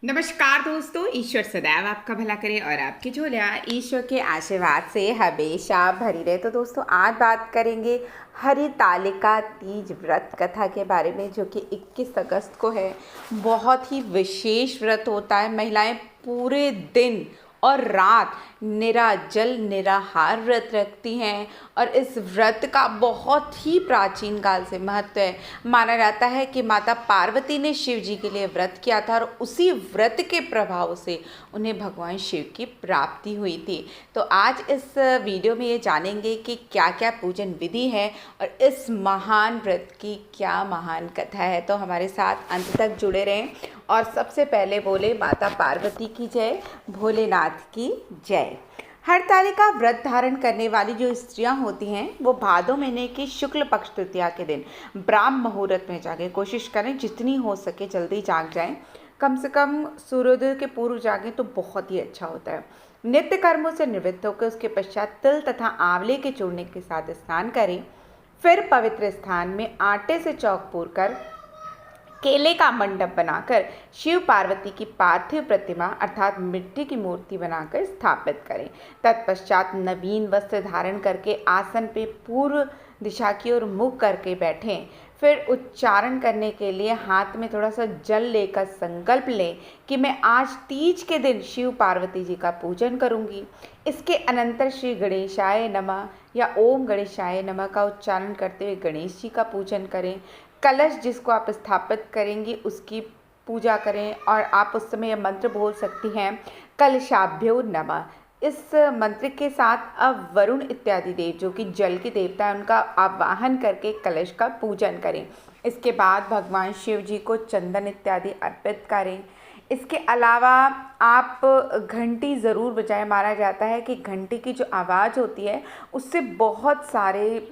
नमस्कार दोस्तों, ईश्वर सदैव आपका भला करे और आपकी झोलियाँ ईश्वर के आशीर्वाद से हमेशा भरी रहे। तो दोस्तों, आज बात करेंगे हरितालिका तीज व्रत कथा के बारे में, जो कि 21 अगस्त को है। बहुत ही विशेष व्रत होता है। महिलाएं पूरे दिन और रात निराजल निराहार व्रत रखती हैं और इस व्रत का बहुत ही प्राचीन काल से महत्व है। माना जाता है कि माता पार्वती ने शिव जी के लिए व्रत किया था और उसी व्रत के प्रभाव से उन्हें भगवान शिव की प्राप्ति हुई थी। तो आज इस वीडियो में ये जानेंगे कि क्या क्या पूजन विधि है और इस महान व्रत की क्या महान कथा है। तो हमारे साथ अंत तक जुड़े रहें और सबसे पहले बोले माता पार्वती की जय, भोलेनाथ की जय। हरतालिका व्रत धारण करने वाली जो स्त्रियां होती हैं वो भादो महीने की शुक्ल पक्ष तृतीया के दिन ब्राह्म मुहूर्त में जागें। कोशिश करें जितनी हो सके जल्दी जाग जाएं। कम से कम सूर्योदय के पूर्व जागें तो बहुत ही अच्छा होता है। नित्य कर्मों से निवृत्त होकर उसके पश्चात तिल तथा आंवले के चूर्णे के साथ स्नान करें। फिर पवित्र स्थान में आटे से चौक पूर कर केले का मंडप बनाकर शिव पार्वती की पार्थिव प्रतिमा अर्थात मिट्टी की मूर्ति बनाकर स्थापित करें। तत्पश्चात नवीन वस्त्र धारण करके आसन पे पूर्व दिशा की ओर मुख करके बैठें। फिर उच्चारण करने के लिए हाथ में थोड़ा सा जल लेकर संकल्प लें कि मैं आज तीज के दिन शिव पार्वती जी का पूजन करूंगी। इसके अनंतर श्री गणेशाय नमः या ओम गणेशाय नमः का उच्चारण करते हुए गणेश जी का पूजन करें। कलश जिसको आप स्थापित करेंगी उसकी पूजा करें और आप उस समय यह मंत्र बोल सकती हैं, कलशाभ्यो नमः। इस मंत्र के साथ अब वरुण इत्यादि देव जो कि जल के देवता हैं उनका आवाहन करके कलश का पूजन करें। इसके बाद भगवान शिव जी को चंदन इत्यादि अर्पित करें। इसके अलावा आप घंटी ज़रूर बजाएं। माना जाता है कि घंटी की जो आवाज़ होती है उससे बहुत सारे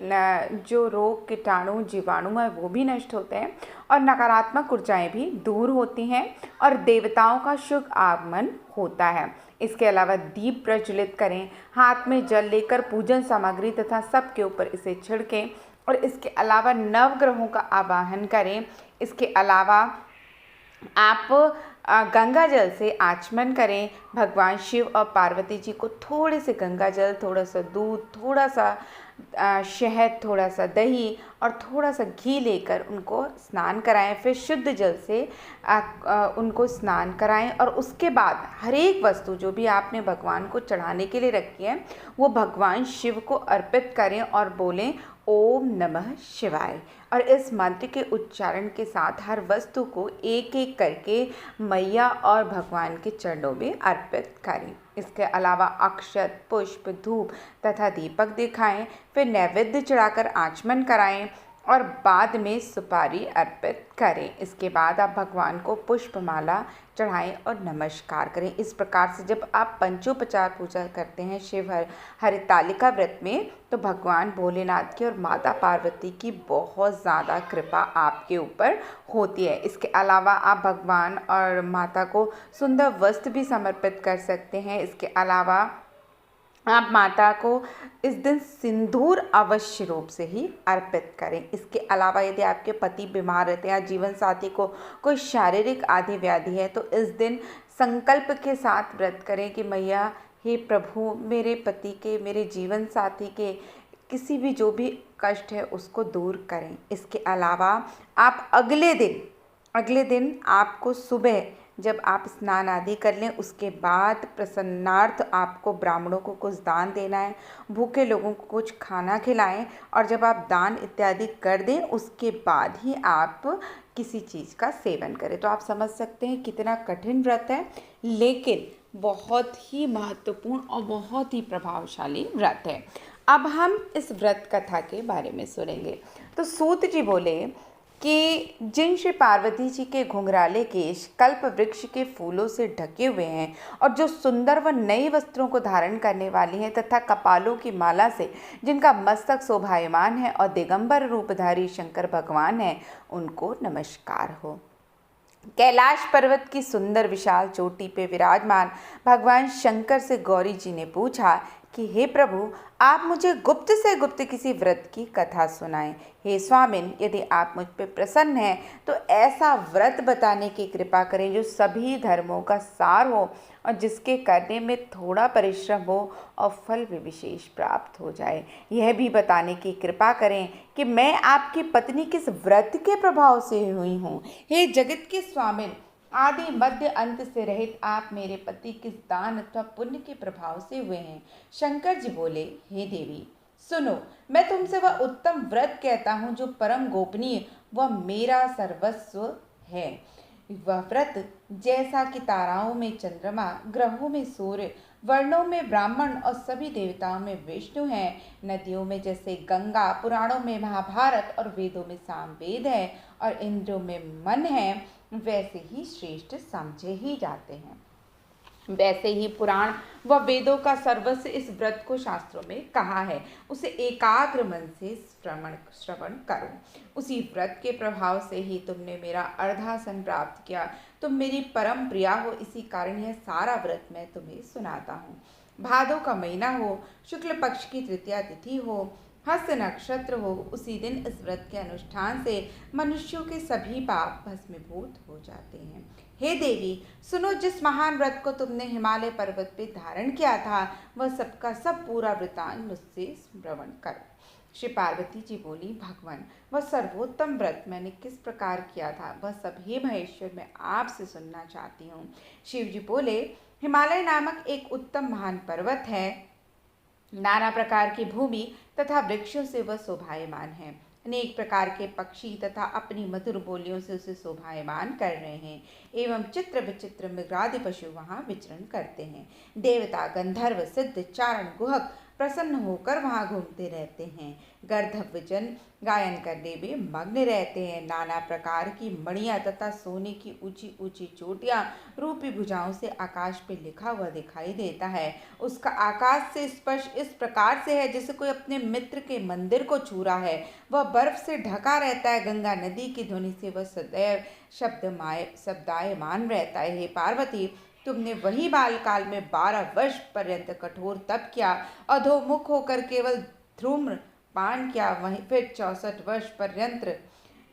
जो रोग कीटाणु जीवाणु हैं वो भी नष्ट होते हैं और नकारात्मक ऊर्जाएं भी दूर होती हैं और देवताओं का शुभ आगमन होता है। इसके अलावा दीप प्रज्वलित करें। हाथ में जल लेकर पूजन सामग्री तथा सबके ऊपर इसे छिड़कें और इसके अलावा नवग्रहों का आवाहन करें। इसके अलावा आप गंगा जल से आचमन करें। भगवान शिव और पार्वती जी को थोड़े से गंगा जल, थोड़ा सा दूध, थोड़ा सा शहद, थोड़ा सा दही और थोड़ा सा घी लेकर उनको स्नान कराएं। फिर शुद्ध जल से उनको स्नान कराएं और उसके बाद हर एक वस्तु जो भी आपने भगवान को चढ़ाने के लिए रखी है वो भगवान शिव को अर्पित करें और बोलें ओम नमः शिवाय। और इस मंत्र के उच्चारण के साथ हर वस्तु को एक एक करके मैया और भगवान के चरणों में अर्पित करें। इसके अलावा अक्षत, पुष्प, धूप तथा दीपक दिखाएं। फिर नैवेद्य चढ़ाकर आचमन कराएं और बाद में सुपारी अर्पित करें। इसके बाद आप भगवान को पुष्पमाला चढ़ाएं और नमस्कार करें। इस प्रकार से जब आप पंचोपचार पूजा करते हैं शिव हरितालिका व्रत में तो भगवान भोलेनाथ की और माता पार्वती की बहुत ज़्यादा कृपा आपके ऊपर होती है। इसके अलावा आप भगवान और माता को सुंदर वस्त्र भी समर्पित कर सकते हैं। इसके अलावा आप माता को इस दिन सिंदूर अवश्य रूप से ही अर्पित करें। इसके अलावा यदि आपके पति बीमार रहते हैं या जीवन साथी को कोई शारीरिक आदि व्याधि है तो इस दिन संकल्प के साथ व्रत करें कि मैया हे प्रभु, मेरे पति के, मेरे जीवन साथी के किसी भी जो भी कष्ट है उसको दूर करें। इसके अलावा आप अगले दिन आपको सुबह जब आप स्नान आदि कर लें उसके बाद प्रसन्नार्थ आपको ब्राह्मणों को कुछ दान देना है, भूखे लोगों को कुछ खाना खिलाएं और जब आप दान इत्यादि कर दें उसके बाद ही आप किसी चीज़ का सेवन करें। तो आप समझ सकते हैं कितना कठिन व्रत है, लेकिन बहुत ही महत्वपूर्ण और बहुत ही प्रभावशाली व्रत है। अब हम इस व्रत कथा के बारे में सुनेंगे। तो सूत जी बोले कि जिन श्री पार्वती जी के घुंघराले केश कल्प वृक्ष के फूलों से ढके हुए हैं और जो सुंदर व नए वस्त्रों को धारण करने वाली हैं तथा कपालों की माला से जिनका मस्तक शोभायमान है और दिगंबर रूपधारी शंकर भगवान हैं, उनको नमस्कार हो। कैलाश पर्वत की सुंदर विशाल चोटी पे विराजमान भगवान शंकर से गौरी जी ने पूछा कि हे प्रभु, आप मुझे गुप्त से गुप्त किसी व्रत की कथा सुनाएं। हे स्वामिन, यदि आप मुझ पर प्रसन्न हैं तो ऐसा व्रत बताने की कृपा करें जो सभी धर्मों का सार हो और जिसके करने में थोड़ा परिश्रम हो और फल भी विशेष प्राप्त हो जाए। यह भी बताने की कृपा करें कि मैं आपकी पत्नी किस व्रत के प्रभाव से हुई हूँ। हे जगत के स्वामिन, आदि मध्य अंत से रहित आप मेरे पति किस दान अथवा पुण्य के प्रभाव से हुए हैं। शंकर जी बोले, हे देवी सुनो, मैं तुमसे वह उत्तम व्रत कहता हूँ जो परम गोपनीय वह मेरा सर्वस्व है। वह व्रत जैसा कि ताराओं में चंद्रमा, ग्रहों में सूर्य, वर्णों में ब्राह्मण और सभी देवताओं में विष्णु है, नदियों में जैसे गंगा, पुराणों में महाभारत और वेदों में सामवेद है और इंद्रियों में मन है, वैसे ही श्रेष्ठ समझे ही जाते हैं। वैसे ही पुराण व वेदों का सर्वस्व इस व्रत को शास्त्रों में कहा है, उसे एकाग्र मन से श्रवण करो। उसी व्रत के प्रभाव से ही तुमने मेरा अर्धासन प्राप्त किया। तुम मेरी परम प्रिया हो, इसी कारण यह सारा व्रत मैं तुम्हें सुनाता हूँ। भादों का महीना हो, शुक्ल पक्ष की तृतीया तिथि हो, हस्त नक्षत्र हो, उसी दिन इस व्रत के अनुष्ठान से मनुष्यों के सभी पाप भस्मीभूत हो जाते हैं। हे देवी सुनो, जिस महान व्रत को तुमने हिमालय पर्वत पे धारण किया था वह सबका सब पूरा वृतांत मुझसे श्रवण करो। श्री पार्वती जी बोली, भगवान, वह सर्वोत्तम व्रत मैंने किस प्रकार किया था वह सब हे महेश्वर मैं आपसे सुनना चाहती हूँ। शिव जी बोले, हिमालय नामक एक उत्तम महान पर्वत है, नाना प्रकार की भूमि तथा वृक्षों से वह शोभायमान है। अनेक प्रकार के पक्षी तथा अपनी मधुर बोलियों से उसे शोभायमान कर रहे हैं एवं चित्र विचित्र मृगादि पशु वहाँ विचरण करते हैं। देवता, गंधर्व, सिद्ध, चारण, गुहक प्रसन्न होकर वहाँ घूमते रहते हैं। गर्धव जन गायन करने में मग्न रहते हैं। नाना प्रकार की मणियाँ तथा सोने की ऊंची ऊंची चोटियाँ रूपी भुजाओं से आकाश पे लिखा हुआ दिखाई देता है। उसका आकाश से स्पर्श इस प्रकार से है जैसे कोई अपने मित्र के मंदिर को छू रहा है। वह बर्फ से ढका रहता है। गंगा नदी की ध्वनि से वह सदैव शब्दायमान रहता है। हे पार्वती, तुमने वही बालकाल में 12 वर्ष पर्यंत कठोर तप किया, अधोमुख होकर केवल धूम्रपान किया, वहीं फिर 64 वर्ष पर्यंत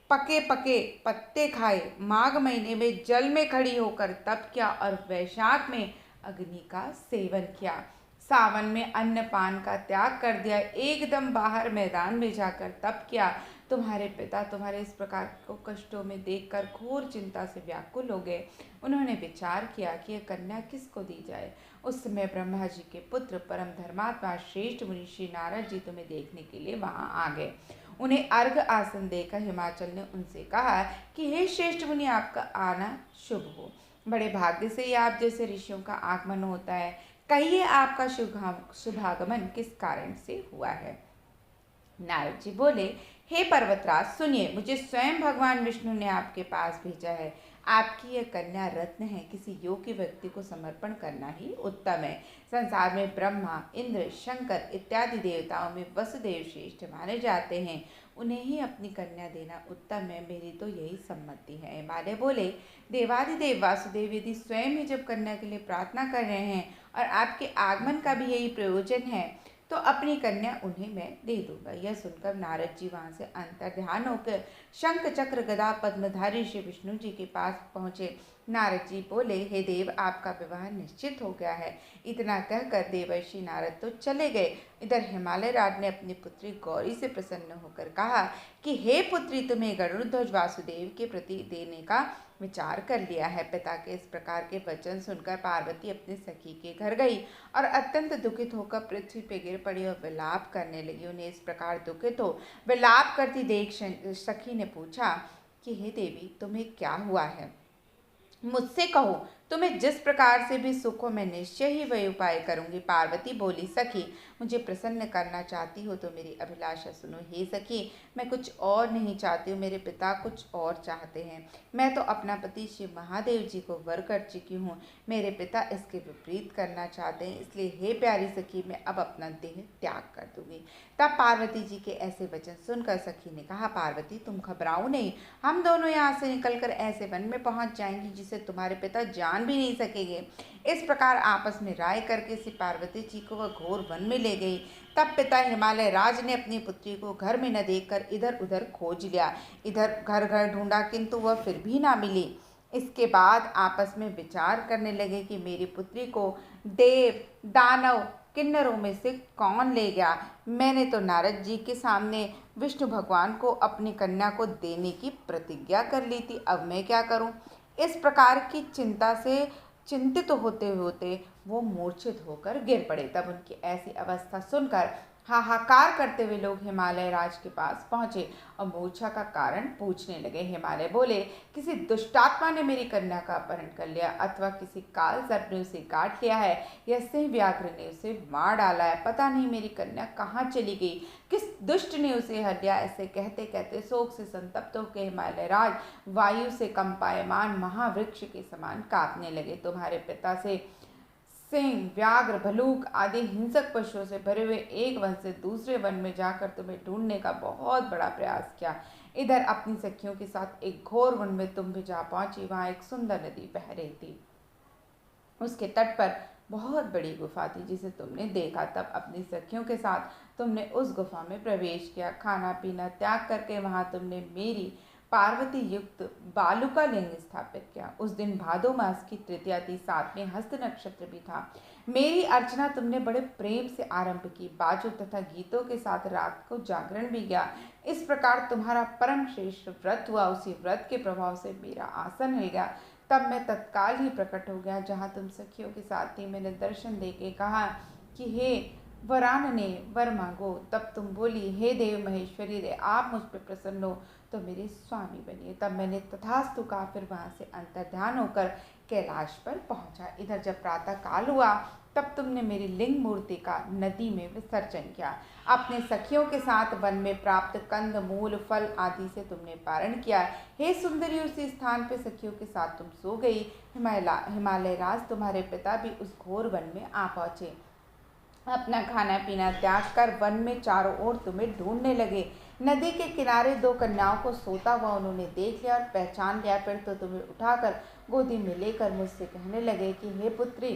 पके पके पत्ते खाए, माघ महीने में जल में खड़ी होकर तप किया और वैशाख में अग्नि का सेवन किया, सावन में अन्न पान का त्याग कर दिया, एकदम बाहर मैदान में जाकर तप किया। तुम्हारे पिता तुम्हारे इस प्रकार को कष्टों में देखकर घोर चिंता से व्याकुल हो गए। उन्होंने विचार किया कि यह कन्या किसको दी जाए। उस समय ब्रह्मा जी के पुत्र परम धर्मात्मा श्रेष्ठ मुनि श्री नारद जी तुम्हें देखने के लिए वहां आ गए। उन्हें अर्घ आसन देकर हिमाचल ने उनसे कहा कि हे श्रेष्ठ मुनि, आपका आना शुभ हो। बड़े भाग्य से ही आप जैसे ऋषियों का आगमन होता है। कहिए, आपका शुभागमन किस कारण से हुआ है। नारद जी बोले, हे पर्वतराज सुनिए, मुझे स्वयं भगवान विष्णु ने आपके पास भेजा है। आपकी यह कन्या रत्न है, किसी योग्य व्यक्ति को समर्पण करना ही उत्तम है। संसार में ब्रह्मा, इंद्र, शंकर इत्यादि देवताओं में वसुदेव श्रेष्ठ माने जाते हैं, उन्हें ही अपनी कन्या देना उत्तम है। मेरी तो यही सम्मति है। हिमालय बोले, देवादिदेव वासुदेव यदि स्वयं ही जब कन्या के लिए प्रार्थना कर रहे हैं और आपके आगमन का भी यही प्रयोजन है तो अपनी कन्या उन्हें मैं दे दूंगा। यह सुनकर नारद जी वहां से अंतर्ध्यान होकर शंख चक्र गदा पद्मधारी श्री विष्णु जी के पास पहुँचे। नारद जी बोले, हे देव, आपका विवाह निश्चित हो गया है। इतना कहकर देवर्षि नारद तो चले गए। इधर हिमालय राज ने अपनी पुत्री गौरी से प्रसन्न होकर कहा कि हे पुत्री, तुम्हें गरुड़ध्वज वासुदेव के प्रति देने का विचार कर लिया है। पिता के इस प्रकार के वचन सुनकर पार्वती अपनी सखी के घर गई और अत्यंत दुखित होकर पृथ्वी पे गिर पड़ी और विलाप करने लगी। उन्हें इस प्रकार दुखित हो विलाप करती देख सखी ने पूछा कि हे देवी, तुम्हें क्या हुआ है, मुझसे कहो, तुम्हें जिस प्रकार से भी सुख हो मैं निश्चय ही वही उपाय करूंगी। पार्वती बोली, सखी, मुझे प्रसन्न करना चाहती हो तो मेरी अभिलाषा सुनो। हे सखी, मैं कुछ और नहीं चाहती हूँ, मेरे पिता कुछ और चाहते हैं। मैं तो अपना पति शिव महादेव जी को वर कर चुकी हूँ, मेरे पिता इसके विपरीत करना चाहते हैं, इसलिए हे प्यारी सखी, मैं अब अपना देह त्याग कर दूंगी। तब पार्वती जी के ऐसे वचन सुनकर सखी ने कहा, पार्वती, तुम घबराओ नहीं, हम दोनों यहाँ से निकलकर ऐसे वन में पहुँच जाएंगी जिसे तुम्हारे पिता जान पहचान भी नहीं सकेंगे। इस प्रकार आपस में राय करके श्री पार्वती जी को वह घोर वन में ले गई। तब पिता हिमालय राज ने अपनी पुत्री को घर में न देखकर इधर उधर खोज लिया, इधर घर घर ढूंढा, किंतु वह फिर भी ना मिली। इसके बाद आपस में विचार करने लगे कि मेरी पुत्री को देव दानव किन्नरों में से कौन ले गया। मैंने तो नारद जी के सामने विष्णु भगवान को अपनी कन्या को देने की प्रतिज्ञा कर ली थी, अब मैं क्या करूं। इस प्रकार की चिंता से चिंतित होते होते वो मूर्छित होकर गिर पड़े। तब उनकी ऐसी अवस्था सुनकर हाहाकार करते हुए लोग हिमालय राज के पास पहुंचे और मूर्छा का कारण पूछने लगे। हिमालय बोले, किसी दुष्टात्मा ने मेरी कन्या का अपहरण कर लिया, अथवा किसी काल सर्प ने उसे काट लिया है, या सिंह व्याघ्र ने उसे मार डाला है। पता नहीं मेरी कन्या कहाँ चली गई, किस दुष्ट ने उसे हर लिया। ऐसे कहते कहते शोक से संतप्त होकर हिमालय राज वायु से कंपायमान महावृक्ष के समान कांपने लगे। तुम्हारे पिता से सिंह व्याघ्र भलूक आदि हिंसक पशुओं से भरे हुए एक वन से दूसरे वन में जाकर तुम्हें ढूंढने का बहुत बड़ा प्रयास किया। इधर अपनी सखियों के साथ एक घोर वन में तुम भी जा पहुंची। वहां एक सुंदर नदी बह रही थी, उसके तट पर बहुत बड़ी गुफा थी जिसे तुमने देखा। तब अपनी सखियों के साथ तुमने उस गुफा में प्रवेश किया। खाना पीना त्याग करके वहां तुमने मेरी पार्वती युक्त बालू का लिंग स्थापित किया। उस दिन भादो मास की तृतीया थी, साथ में हस्त नक्षत्र भी था। मेरी अर्चना तुमने बड़े प्रेम से आरंभ की, बाजों तथा गीतों के साथ रात को जागरण भी किया। इस प्रकार तुम्हारा परम श्रेष्ठ व्रत हुआ। उसी व्रत के प्रभाव से मेरा आसन हिल गया। तब मैं तत्काल ही प्रकट हो गया जहाँ तुम सखियों के साथ थी। मैंने दर्शन देके कहा कि हे वरानने वर मांगो। तब तुम बोली, हे देव महेश्वरी रे, आप मुझ पर प्रसन्न हो तो मेरे स्वामी बनिए। तब मैंने तथास्तु कहा, फिर वहाँ से अंतर्ध्यान होकर कैलाश पर पहुँचा। इधर जब प्रातः काल हुआ तब तुमने मेरी लिंग मूर्ति का नदी में विसर्जन किया। अपने सखियों के साथ वन में प्राप्त कंद मूल फल आदि से तुमने पारण किया। हे सुंदरी, उसी स्थान पे सखियों के साथ तुम सो गई। हिमालय राज तुम्हारे पिता भी उस घोर वन में आ पहुँचे। अपना खाना पीना त्याग कर वन में चारों ओर तुम्हें ढूंढने लगे। नदी के किनारे दो कन्याओं को सोता हुआ उन्होंने देख लिया और पहचान लिया। फिर तो तुम्हें उठाकर गोदी में लेकर मुझसे कहने लगे कि हे पुत्री,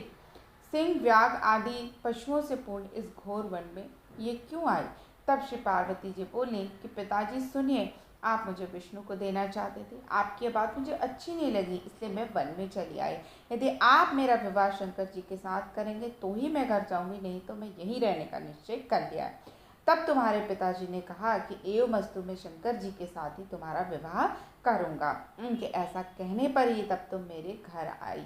सिंह व्याघ्र आदि पशुओं से पूर्ण इस घोर वन में ये क्यों आई। तब श्री पार्वती जी बोली कि पिताजी सुनिए, आप मुझे विष्णु को देना चाहते थे, आपकी बात मुझे अच्छी नहीं लगी, इसलिए मैं वन में चली आई। यदि आप मेरा विवाह शंकर जी के साथ करेंगे तो ही मैं घर जाऊंगी, नहीं तो मैं यहीं रहने का निश्चय कर लिया है। तब तुम्हारे पिताजी ने कहा कि एवमस्तु मैं शंकर जी के साथ ही तुम्हारा विवाह करूंगा। उनके ऐसा कहने पर ही तब तुम मेरे घर आई।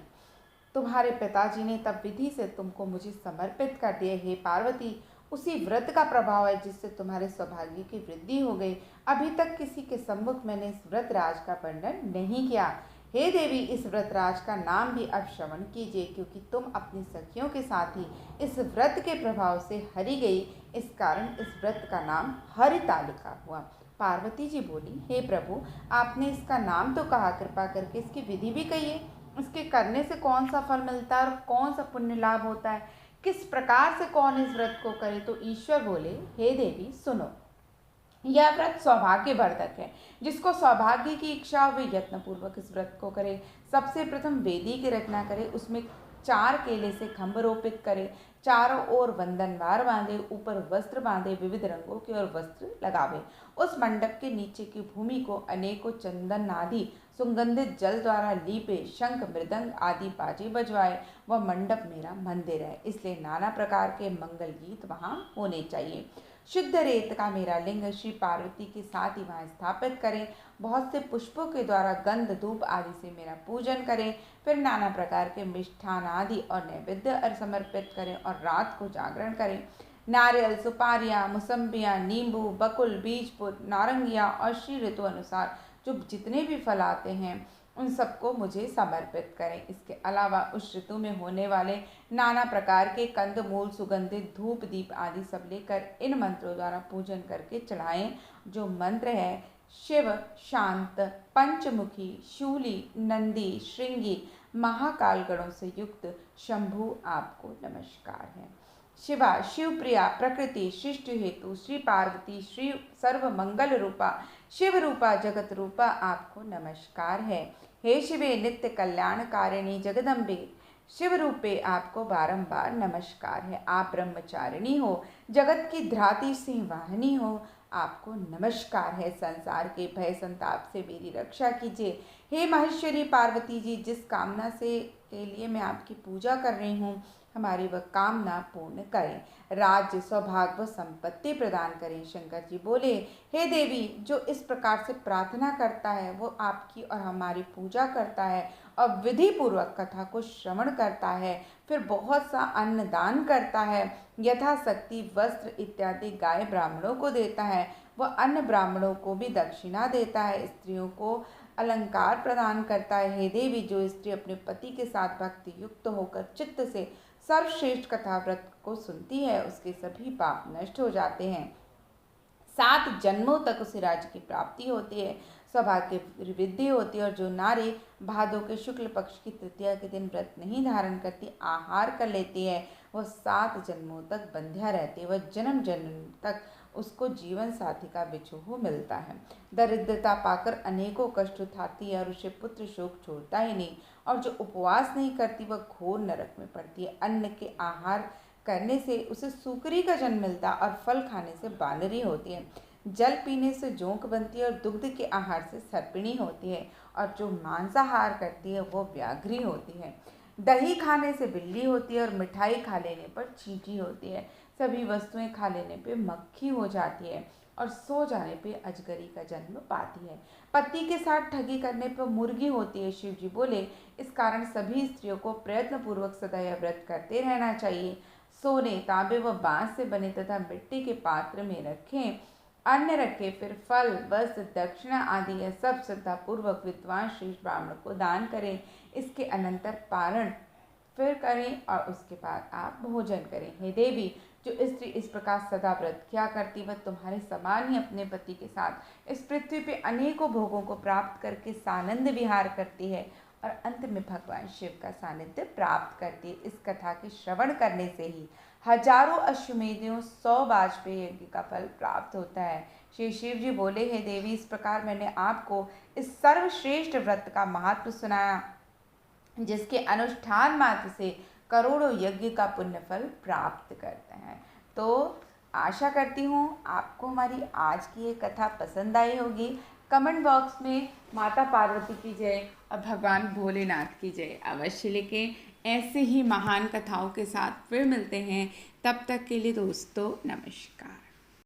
तुम्हारे पिताजी ने तब विधि से तुमको मुझे समर्पित कर दिए। हे पार्वती, उसी व्रत का प्रभाव है जिससे तुम्हारे सौभाग्य की वृद्धि हो गई। अभी तक किसी के सम्मुख मैंने इस व्रत राज का वर्णन नहीं किया। हे देवी, इस व्रत राज का नाम भी अब श्रवण कीजिए, क्योंकि तुम अपनी सखियों के साथ ही इस व्रत के प्रभाव से हरि गई। इस कारण इस व्रत का नाम हरितालिका हुआ। पार्वती जी बोली, हे प्रभु, आपने इसका नाम तो कहा, कृपा करके इसकी विधि भी कहिए। इसके करने से कौन सा फल मिलता है और कौन सा पुण्य लाभ होता है, किस प्रकार से कौन इस व्रत को करे। तो ईश्वर बोले, हे देवी सुनो, यह व्रत सौभाग्यवर्धक है। जिसको सौभाग्य की इच्छा हो वे यत्नपूर्वक इस व्रत को करे। सबसे प्रथम वेदी की रचना करे, उसमें 4 केले से खम्भ रोपित करे, चारों ओर वंदनवार बांधे, ऊपर वस्त्र बांधे, विविध रंगों के और वस्त्र लगावे। उस मंडप के नीचे की भूमि को अनेकों चंदन आदि सुगंधित जल द्वारा लीपे, शंख मृदंग आदि बाजे बजवाए। वह मंडप मेरा मंदिर है, इसलिए नाना प्रकार के मंगल गीत वहाँ होने चाहिए। शुद्ध रेत का मेरा लिंग श्री पार्वती के साथ ही वहाँ स्थापित करें। बहुत से पुष्पों के द्वारा गंध धूप आदि से मेरा पूजन करें। फिर नाना प्रकार के मिष्ठान आदि और नैवेद्य समर्पित करें और रात को जागरण करें। नारियल, सुपारियाँ, मुसम्बियाँ, नींबू, बकुल, बीजपुर, नारंगियाँ और श्री ऋतु अनुसार जो जितने भी फल आते हैं उन सबको मुझे समर्पित करें। इसके अलावा उस ऋतु में होने वाले नाना प्रकार के कंद मूल, सुगंधित धूप दीप आदि सब लेकर इन मंत्रों द्वारा पूजन करके चढ़ाएं। जो मंत्र है, शिव शांत पंचमुखी शूली नंदी श्रृंगी महाकाल गणों से युक्त शंभु आपको नमस्कार है। शिवा शिवप्रिया प्रकृति सृष्टि हेतु श्री पार्वती श्री सर्व मंगल रूपा शिव रूपा जगत रूपा आपको नमस्कार है। हे शिवे नित्य कल्याणकारिणी जगदम्बे, शिव रूपे आपको बारंबार नमस्कार है। आप ब्रह्मचारिणी हो, जगत की धराती सिंह वाहिनी हो, आपको नमस्कार है। संसार के भय संताप से मेरी रक्षा कीजिए। हे महेश्वरी पार्वती जी, जिस कामना से के लिए मैं आपकी पूजा कर रही हूँ, हमारी वह कामना पूर्ण करें। राज्य, सौभाग्य व संपत्ति प्रदान करें। शंकर जी बोले, हे देवी, जो इस प्रकार से प्रार्थना करता है वो आपकी और हमारी पूजा करता है और विधि पूर्वक कथा को श्रवण करता है, फिर बहुत सा अन्न दान करता है, यथाशक्ति वस्त्र इत्यादि गाय ब्राह्मणों को देता है, वह अन्य ब्राह्मणों को भी दक्षिणा देता है, स्त्रियों को अलंकार प्रदान करता है। हे देवी, जो स्त्री अपने पति के साथ भक्ति युक्त होकर चित्त से सर्वश्रेष्ठ कथा व्रत को सुनती है, उसके सभी पाप नष्ट हो जाते हैं। 7 जन्मों तक उसे राज्य की प्राप्ति होती है, सौभाग्य की वृद्धि होती है। और जो नारी भादों के शुक्ल पक्ष की तृतीया के दिन व्रत नहीं धारण करती, आहार कर लेती है, वह 7 जन्मों तक बंध्या रहती है। वह जन्म जन्म तक उसको जीवन साथी का बिछोह मिलता है। दरिद्रता पाकर अनेकों कष्ट उठाती है और उसे पुत्र शोक छोड़ता ही नहीं। और जो उपवास नहीं करती वह घोर नरक में पड़ती है। अन्न के आहार करने से उसे सूकरी का जन्म मिलता और फल खाने से बानरी होती है। जल पीने से जोंक बनती है और दुग्ध के आहार से सर्पिणी होती है। और जो मांसाहार करती है वो व्याघ्री होती है। दही खाने से बिल्ली होती है और मिठाई खा लेने पर चींटी होती है। सभी वस्तुएं खा लेने पे मक्खी हो जाती है और सो जाने पे अजगरी का जन्म पाती है। पति के साथ ठगी करने पर मुर्गी होती है। शिव जी बोले, इस कारण सभी स्त्रियों को प्रयत्न पूर्वक सदा यह व्रत करते रहना चाहिए। सोने, तांबे व बांस से बने तथा मिट्टी के पात्र में रखें, अन्न रखें, फिर फल, वस्त्र, दक्षिणा आदि यह सब श्रद्धा पूर्वक विद्वान श्रेष्ठ ब्राह्मण को दान करें। इसके अनंतर पारण फिर करें और उसके बाद आप भोजन करें। हे देवी, जो स्त्री इस प्रकार सदा व्रत किया करती वह तुम्हारे समान ही अपने पति के साथ इस पृथ्वी पे अनेकों भोगों को प्राप्त करके सानंद विहार करती है और अंत में भगवान शिव का सानिध्य प्राप्त करती है। इस कथा के श्रवण करने से ही हजारों अश्वमेधियों 100 वाजपेयी यज्ञ का फल प्राप्त होता है। श्री शिव जी बोले, हे देवी, इस प्रकार मैंने आपको इस सर्वश्रेष्ठ व्रत का महत्व सुनाया, जिसके अनुष्ठान मात्र से करोड़ों यज्ञ का पुण्य फल प्राप्त करते हैं। तो आशा करती हूँ आपको हमारी आज की ये कथा पसंद आई होगी। कमेंट बॉक्स में माता पार्वती की जय और भगवान भोलेनाथ की जय अवश्य लिखें। ऐसे ही महान कथाओं के साथ फिर मिलते हैं। तब तक के लिए दोस्तों नमस्कार।